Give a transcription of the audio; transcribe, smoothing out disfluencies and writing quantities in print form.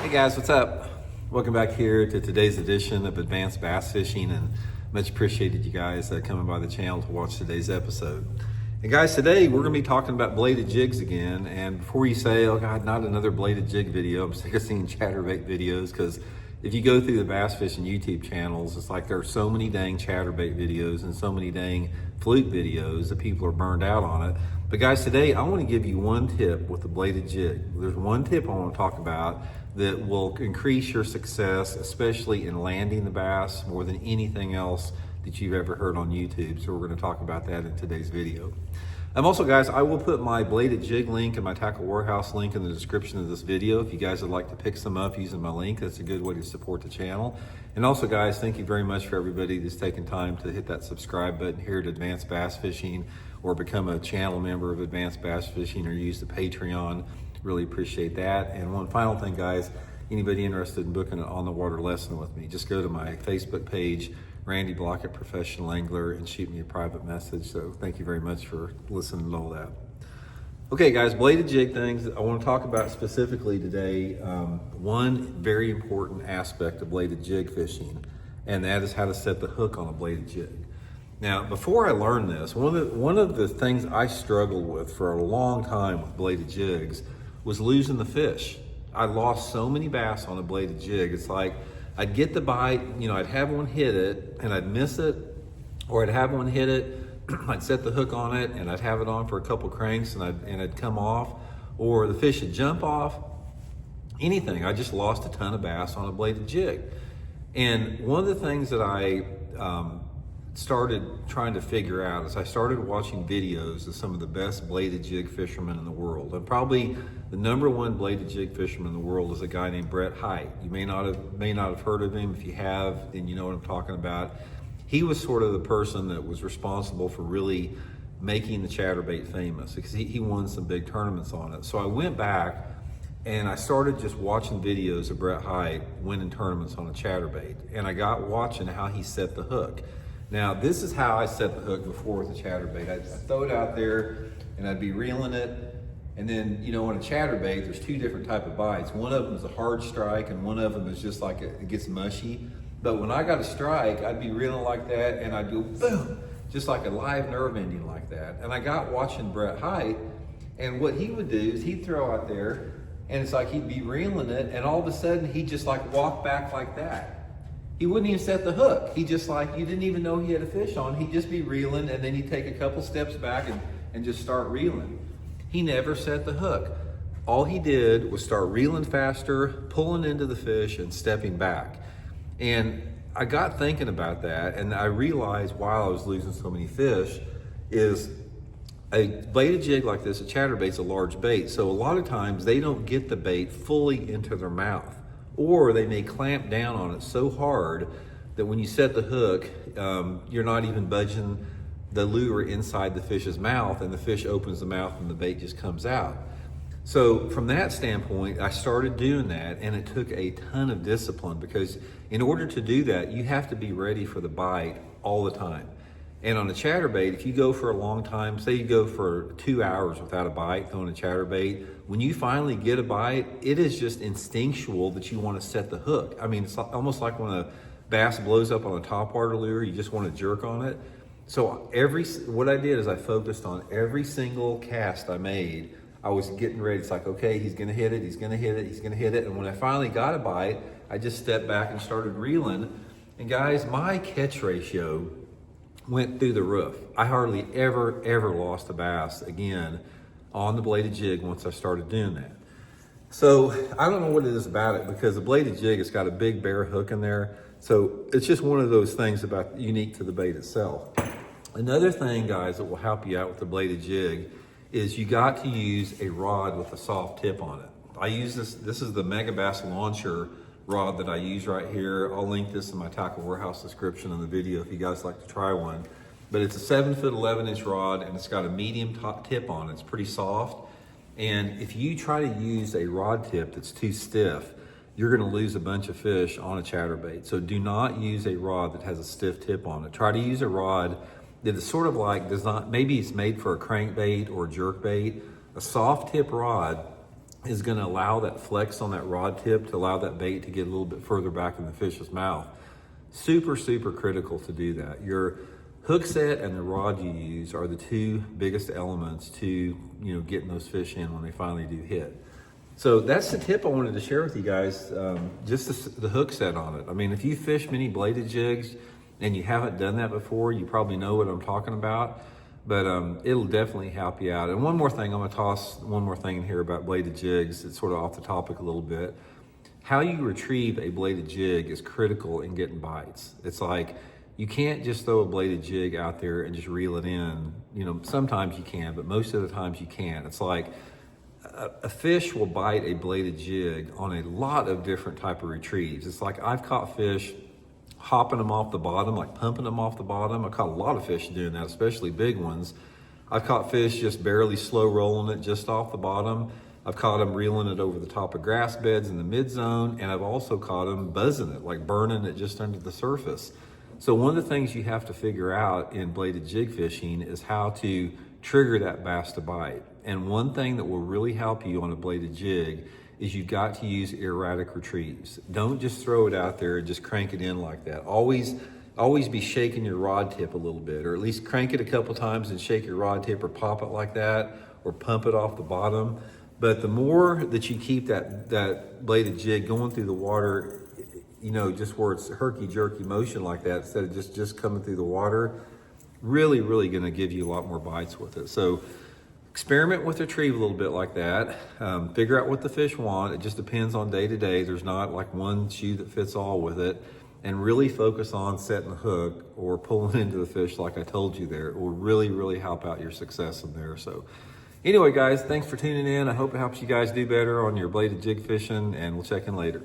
Hey guys, what's up? Welcome back here to today's edition of Advanced Bass Fishing, and much appreciated you guys coming by the channel to watch today's episode. And guys, today we're going to be talking about bladed jigs again. And before you say, oh God, not another bladed jig video, I'm sick of seeing chatterbait videos, because if you go through the bass fishing YouTube channels, it's like there are so many dang chatterbait videos and so many dang fluke videos that people are burned out on it. But guys, today I want to give you one tip with the bladed jig. There's one tip I want to talk about that will increase your success, especially in landing the bass, more than anything else that you've ever heard on YouTube. So we're going to talk about that in today's video. Also, guys, I will put my bladed jig link and my tackle warehouse link in the description of this video. If you guys would like to pick some up using my link, that's a good way to support the channel. And also, guys, thank you very much for everybody that's taken time to hit that subscribe button here at Advanced Bass Fishing, or become a channel member of Advanced Bass Fishing, or use the Patreon. Really appreciate that. And one final thing, guys, anybody interested in booking an on-the-water lesson with me, just go to my Facebook page, Randy Blaukat Professional Angler, and shoot me a private message. So thank you very much for listening to all that. Okay, guys, bladed jig things I want to talk about specifically today. One very important aspect of bladed jig fishing, and that is how to set the hook on a bladed jig. Now, before I learned this, one of the things I struggled with for a long time with bladed jigs was losing the fish. I lost so many bass on a bladed jig. It's like I'd get the bite, I'd have one hit it and I'd miss it, or I'd have one hit it, I'd set the hook on it and I'd have it on for a couple cranks and I'd come off, or the fish would jump off, anything. I just lost a ton of bass on a bladed jig. And one of the things that I started trying to figure out is I started watching videos of some of the best bladed jig fishermen in the world. And probably the #1 bladed jig fisherman in the world is a guy named Brett Hite. You may not have heard of him. If you have, then you know what I'm talking about. He was sort of the person that was responsible for really making the chatterbait famous, because he won some big tournaments on it. So I went back and I started just watching videos of Brett Hite winning tournaments on a chatterbait. And I got watching how he set the hook. Now, this is how I set the hook before with a chatterbait. I'd throw it out there and I'd be reeling it. And then, on a chatterbait, there's two different type of bites. One of them is a hard strike and one of them is just like it gets mushy. But when I got a strike, I'd be reeling like that and I'd go boom, just like a live nerve ending like that. And I got watching Brett Hite, and what he would do is he'd throw out there and it's like he'd be reeling it, and all of a sudden he'd just like walk back like that. He wouldn't even set the hook. He just like, you didn't even know he had a fish on. He'd just be reeling, and then he'd take a couple steps back and just start reeling. He never set the hook. All he did was start reeling faster, pulling into the fish, and stepping back. And I got thinking about that, and I realized while I was losing so many fish is a bladed jig like this, a chatterbait's a large bait. So a lot of times they don't get the bait fully into their mouth, or they may clamp down on it so hard that when you set the hook, you're not even budging the lure inside the fish's mouth, and the fish opens the mouth and the bait just comes out. So from that standpoint, I started doing that, and it took a ton of discipline, because in order to do that, you have to be ready for the bite all the time. And on a chatterbait, if you go for a long time, say you go for 2 hours without a bite throwing a chatterbait, when you finally get a bite, it is just instinctual that you want to set the hook. I mean, it's almost like when a bass blows up on a topwater lure, you just want to jerk on it. So what I did is I focused on every single cast I made. I was getting ready. It's like, okay, he's going to hit it, he's going to hit it, he's going to hit it. And when I finally got a bite, I just stepped back and started reeling. And guys, my catch ratio went through the roof. I hardly ever lost a bass again on the bladed jig once I started doing that. So I don't know what it is about it, because the bladed jig, it's got a big bare hook in there. So it's just one of those things unique to the bait itself. Another thing, guys, that will help you out with the bladed jig is you got to use a rod with a soft tip on it. I use this is the Mega Bass Launcher rod that I use right here. I'll link this in my tackle warehouse description in the video if you guys like to try one. But it's a 7-foot 11-inch rod, and it's got a medium top tip on it. It's pretty soft. And if you try to use a rod tip that's too stiff, you're gonna lose a bunch of fish on a chatterbait. So do not use a rod that has a stiff tip on it. Try to use a rod that is sort of like maybe it's made for a crankbait or a jerkbait. A soft tip rod is going to allow that flex on that rod tip to allow that bait to get a little bit further back in the fish's mouth. Super, super critical to do that. Your hook set and the rod you use are the two biggest elements to, getting those fish in when they finally do hit. So that's the tip I wanted to share with you guys, just the hook set on it. I mean, if you fish many bladed jigs and you haven't done that before, you probably know what I'm talking about, but it'll definitely help you out. And one more thing, I'm gonna toss one more thing in here about bladed jigs. It's sort of off the topic a little bit. How you retrieve a bladed jig is critical in getting bites. It's like, you can't just throw a bladed jig out there and just reel it in. Sometimes you can, but most of the times you can't. It's like, a fish will bite a bladed jig on a lot of different type of retrieves. It's like I've caught fish hopping them off the bottom, like pumping them off the bottom. I caught a lot of fish doing that, especially big ones. I've caught fish just barely slow rolling it just off the bottom. I've caught them reeling it over the top of grass beds in the mid zone, and I've also caught them buzzing it, like burning it just under the surface. So one of the things you have to figure out in bladed jig fishing is how to trigger that bass to bite. And one thing that will really help you on a bladed jig is you've got to use erratic retrieves. Don't just throw it out there and just crank it in like that. Always be shaking your rod tip a little bit, or at least crank it a couple times and shake your rod tip, or pop it like that, or pump it off the bottom. But the more that you keep that bladed jig going through the water, just where it's herky-jerky motion like that, instead of just coming through the water, really, really gonna give you a lot more bites with it. So experiment with retrieve a little bit like that. Figure out what the fish want. It just depends on day to day. There's not like one shoe that fits all with it. And really focus on setting the hook or pulling into the fish like I told you there. It will really, really help out your success in there. So anyway, guys, thanks for tuning in. I hope it helps you guys do better on your bladed jig fishing, and we'll check in later.